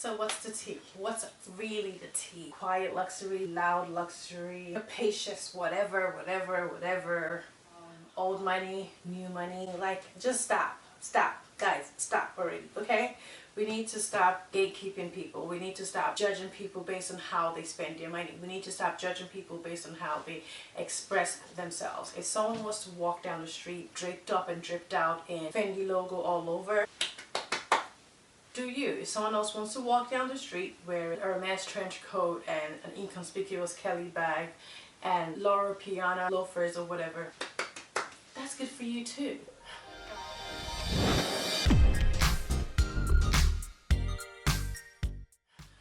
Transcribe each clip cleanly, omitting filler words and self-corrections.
So what's the tea? What's really the tea? Quiet luxury, loud luxury, capacious, whatever. Old money, new money. Like, just stop. Stop. Guys, stop already, okay? We need to stop gatekeeping people. We need to stop judging people based on how they spend their money. We need to stop judging people based on how they express themselves. If someone wants to walk down the street draped up and dripped out in Fendi logo all over, do you. If someone else wants to walk down the street wearing a Hermes trench coat and an inconspicuous Kelly bag and Laura Piana loafers or whatever, that's good for you too.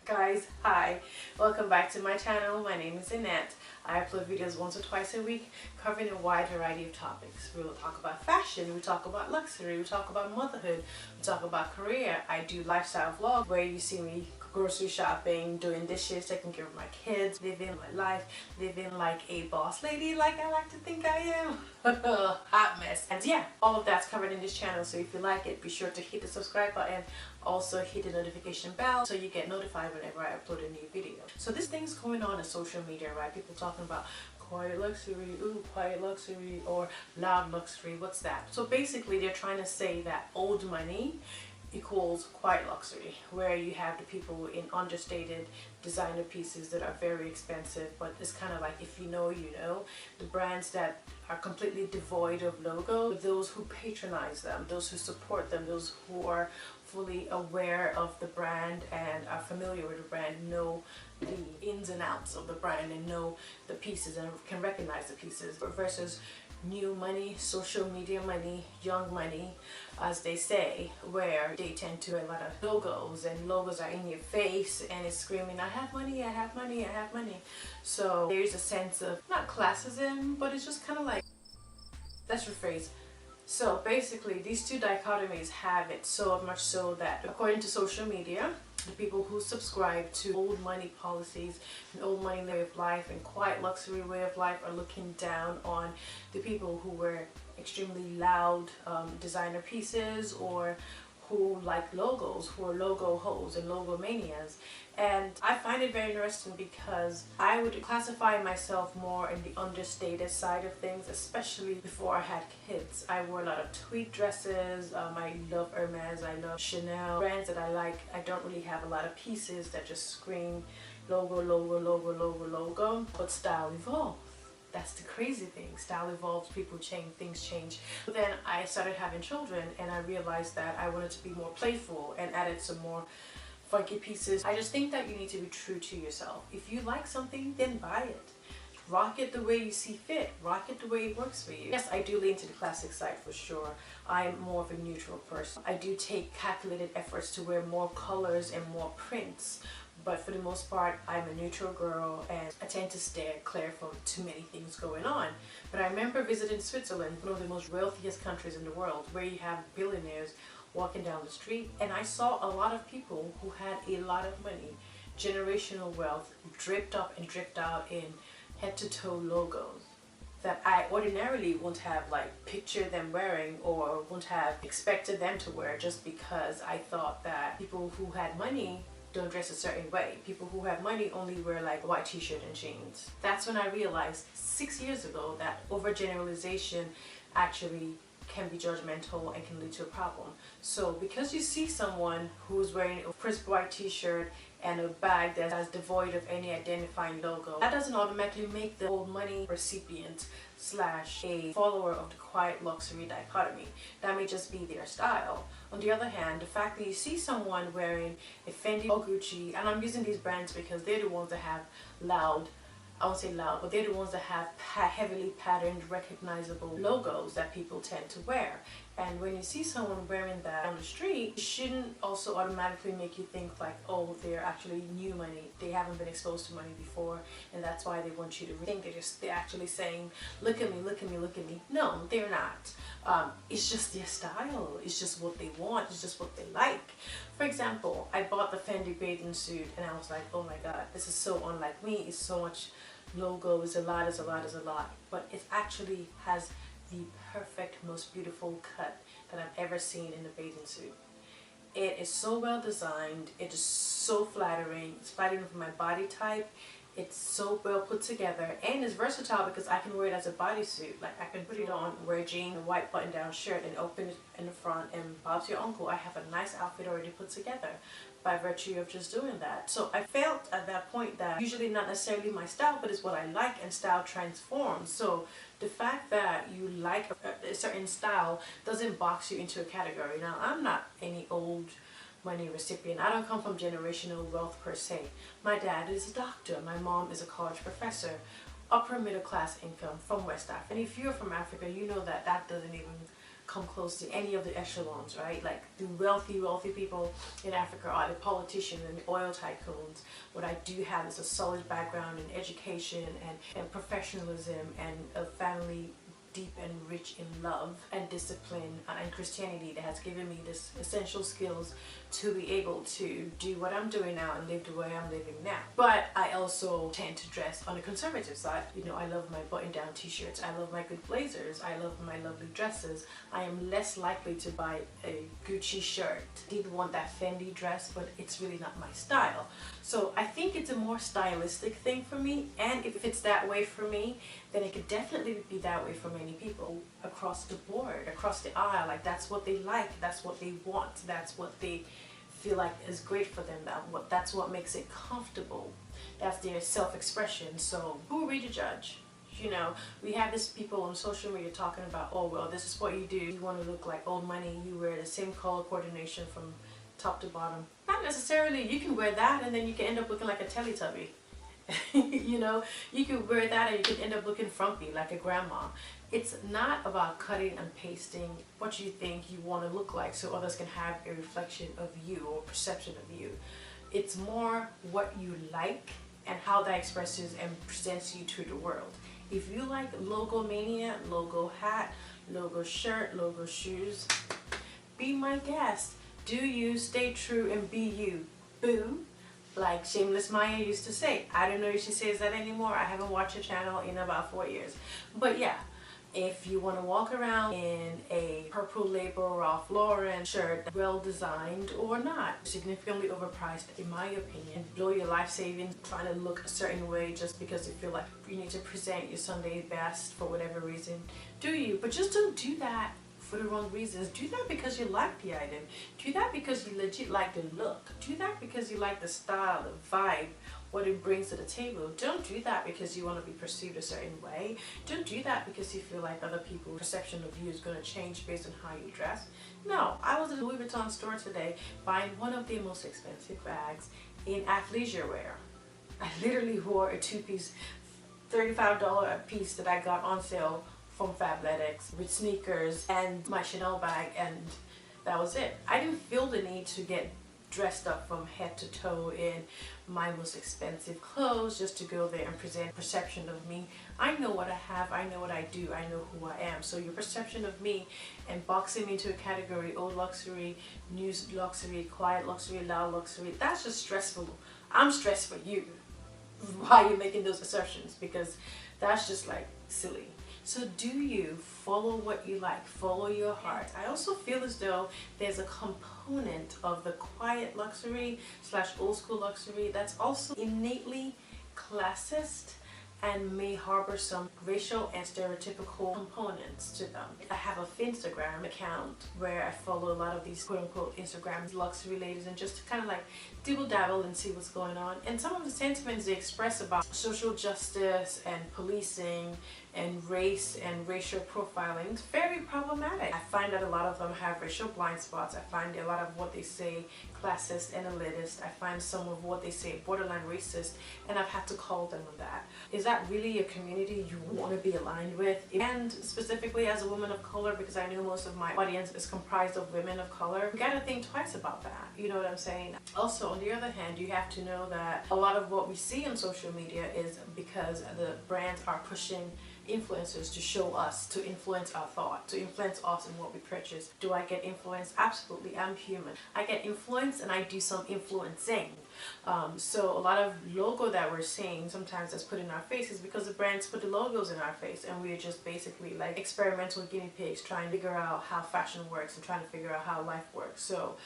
Guys, hi, welcome back to my channel. My name is Annette. I upload videos once or twice a week covering a wide variety of topics. We will talk about fashion, we talk about luxury, we talk about motherhood, we talk about career. I do lifestyle vlogs where you see me grocery shopping, doing dishes, taking care of my kids, living my life, living like a boss lady like I like to think I am. Hot mess. And yeah, all of that's covered in this channel, so if you like it, be sure to hit the subscribe button. Also hit the notification bell so you get notified whenever I upload a new video. So this thing's going on in social media, right? People talking about quiet luxury, ooh, quiet luxury, or loud luxury. What's that? So basically they're trying to say that old money equals quiet luxury, where you have the people in understated designer pieces that are very expensive, but it's kind of like, if you know, you know, the brands that are completely devoid of logo, those who patronize them, those who support them, those who are fully aware of the brand and are familiar with the brand, know the ins and outs of the brand and know the pieces and can recognize the pieces, versus new money, social media money, young money, as they say, where they tend to a lot of logos, and logos are in your face and it's screaming, I have money, I have money, I have money. So there's a sense of, not classism, but it's just kind of like, let's rephrase. So basically these two dichotomies have it so much so that, according to social media, the people who subscribe to old money policies and old money way of life and quiet luxury way of life are looking down on the people who wear extremely loud designer pieces, or who like logos, who are logo hoes and logo manias. And I find it very interesting because I would classify myself more in the understated side of things, especially before I had kids. I wore a lot of tweed dresses. I love Hermes, I love Chanel, brands that I like. I don't really have a lot of pieces that just scream logo, logo, logo, logo, logo, but style evolves. That's the crazy thing. Style evolves, people change, things change. But then I started having children and I realized that I wanted to be more playful and added some more funky pieces. I just think that you need to be true to yourself. If you like something, then buy it. Rock it the way you see fit. Rock it the way it works for you. Yes, I do lean to the classic side for sure. I'm more of a neutral person. I do take calculated efforts to wear more colors and more prints. But for the most part, I'm a neutral girl and I tend to stay clear from too many things going on. But I remember visiting Switzerland, one of the most wealthiest countries in the world, where you have billionaires walking down the street, and I saw a lot of people who had a lot of money, generational wealth, dripped up and dripped out in head-to-toe logos that I ordinarily wouldn't have like pictured them wearing or wouldn't have expected them to wear, just because I thought that people who had money don't dress a certain way. People who have money only wear like a white t-shirt and jeans. That's when I realized 6 years ago that overgeneralization actually can be judgmental and can lead to a problem. So because you see someone who's wearing a crisp white t-shirt and a bag that's devoid of any identifying logo, that doesn't automatically make the old money recipient slash a follower of the quiet luxury dichotomy. That may just be their style. On the other hand, the fact that you see someone wearing a Fendi or Gucci, and I'm using these brands because they're the ones that have loud, I won't say loud, but they're the ones that have heavily patterned, recognizable logos that people tend to wear. And when you see someone wearing that on the street, it shouldn't also automatically make you think like, oh, they're actually new money. They haven't been exposed to money before, and that's why they want you to think they're actually saying, look at me, look at me, look at me. No, they're not. It's just their style. It's just what they want. It's just what they like. For example, I bought the Fendi bathing suit, and I was like, oh my God, this is so unlike me. It's so much logo, it's a lot, it's a lot, it's a lot. But it actually has the perfect, most beautiful cut that I've ever seen in a bathing suit. It is so well designed. It is so flattering. It's flattering for my body type. It's so well put together, and it's versatile because I can wear it as a bodysuit. Like I can put it on, wear jeans, a white button-down shirt, and open it in the front, and Bob's your uncle. I have a nice outfit already put together by virtue of just doing that. So I felt at that point that usually not necessarily my style, but it's what I like, and style transforms. So the fact that you like a certain style doesn't box you into a category. Now, I'm not any old money recipient. I don't come from generational wealth per se. My dad is a doctor. My mom is a college professor. Upper middle class income from West Africa. And if you're from Africa, you know that that doesn't even come close to any of the echelons, right? Like the wealthy people in Africa are the politicians and the oil tycoons. What I do have is a solid background in education and professionalism and a family deep and rich in love and discipline and Christianity that has given me this essential skills to be able to do what I'm doing now and live the way I'm living now. But I also tend to dress on the conservative side. You know, I love my button-down t-shirts, I love my good blazers, I love my lovely dresses. I am less likely to buy a Gucci shirt. Did want that Fendi dress, but it's really not my style. So I think it's a more stylistic thing for me, and if it's that way for me, then it could definitely be that way for many people across the board, across the aisle. Like that's what they like, that's what they want, that's what they feel like is great for them, that's what makes it comfortable, that's their self-expression. So who are we to judge? You know, we have these people on social media talking about, oh well, this is what you do, you want to look like old money, you wear the same color coordination from top to bottom. Not necessarily. You can wear that and then you can end up looking like a Teletubby. You know, you can wear that and you can end up looking frumpy like a grandma. It's not about cutting and pasting what you think you want to look like so others can have a reflection of you or perception of you. It's more what you like and how that expresses and presents you to the world. If you like logo mania, logo hat, logo shirt, logo shoes, be my guest. Do you, stay true, and be you. Boo. Like Shameless Maya used to say. I don't know if she says that anymore. I haven't watched her channel in about 4 years. But yeah, if you want to walk around in a Purple Label Ralph Lauren shirt, well designed or not, significantly overpriced in my opinion, blow your life savings trying to look a certain way just because you feel like you need to present your Sunday best for whatever reason, do you? But just don't do that for the wrong reasons. Do that because you like the item. Do that because you legit like the look. Do that because you like the style, the vibe, what it brings to the table. Don't do that because you want to be perceived a certain way. Don't do that because you feel like other people's perception of you is going to change based on how you dress. No, I was at a Louis Vuitton store today buying one of the most expensive bags in athleisure wear. I literally wore a two-piece, $35 a piece that I got on sale from Fabletics with sneakers and my Chanel bag, and that was it. I didn't feel the need to get dressed up from head to toe in my most expensive clothes just to go there and present perception of me. I know what I have, I know what I do, I know who I am. So your perception of me and boxing me into a category, old luxury, new luxury, quiet luxury, loud luxury, that's just stressful. I'm stressed for you while you're making those assertions, because that's just like silly. So do you follow what you like, follow your heart. I also feel as though there's a component of the quiet luxury / old school luxury that's also innately classist and may harbor some racial and stereotypical components to them. I have a Finstagram account where I follow a lot of these quote-unquote Instagram luxury ladies and just to kind of like dibble dabble and see what's going on. And some of the sentiments they express about social justice and policing and race and racial profiling is very problematic. I find that a lot of them have racial blind spots. I find a lot of what they say classist and elitist. I find some of what they say borderline racist, and I've had to call them on that. Is that really a community you want to be aligned with? And specifically as a woman of color, because I know most of my audience is comprised of women of color, you gotta think twice about that. You know what I'm saying? Also, on the other hand, you have to know that a lot of what we see on social media is because the brands are pushing influencers to show us, to influence our thought, to influence us in what we purchase. Do I get influenced? Absolutely. I'm human. I get influenced and I do some influencing. So a lot of logo that we're seeing sometimes that's put in our faces because the brands put the logos in our face, and we're just basically like experimental guinea pigs trying to figure out how fashion works and trying to figure out how life works. So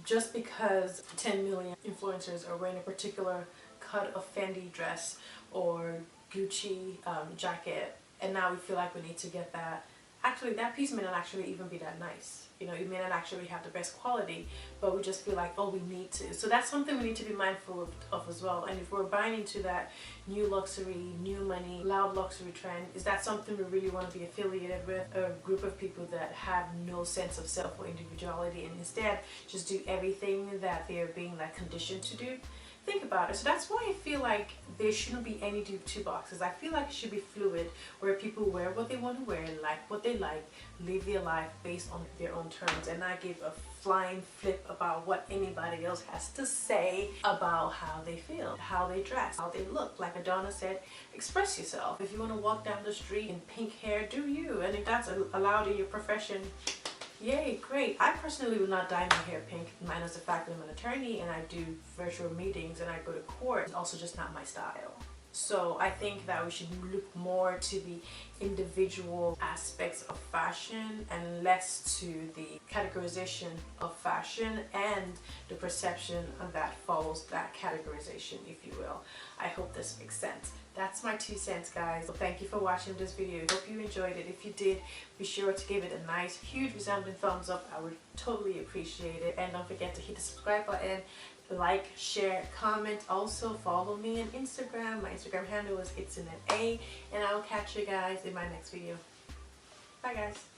just because 10 million influencers are wearing a particular cut of Fendi dress or Gucci jacket, and now we feel like we need to get that. Actually, that piece may not actually even be that nice. You know, it may not actually have the best quality, but we just feel like, oh, we need to. So that's something we need to be mindful of as well. And if we're buying into that new luxury, new money, loud luxury trend, is that something we really want to be affiliated with? A group of people that have no sense of self or individuality and instead just do everything that they're being like conditioned to do? Think about it. So that's why I feel like there shouldn't be any two boxes. I feel like it should be fluid, where people wear what they want to wear, like what they like, live their life based on their own terms, and not give a flying flip about what anybody else has to say about how they feel, how they dress, how they look. Like Adonna said, express yourself. If you want to walk down the street in pink hair, do you. And if that's allowed in your profession, yay, great. I personally will not dye my hair pink, minus the fact that I'm an attorney and I do virtual meetings and I go to court. It's also just not my style. So I think that we should look more to the individual aspects of fashion and less to the categorization of fashion and the perception that follows that categorization, if you will. I hope this makes sense. That's my 2 cents, guys. So thank you for watching this video. Hope you enjoyed it. If you did, be sure to give it a nice, huge, resounding thumbs up. I would totally appreciate it. And don't forget to hit the subscribe button, like, share, comment. Also follow me on Instagram. My Instagram handle is itsinaA, and I'll catch you guys in my next video. Bye, guys.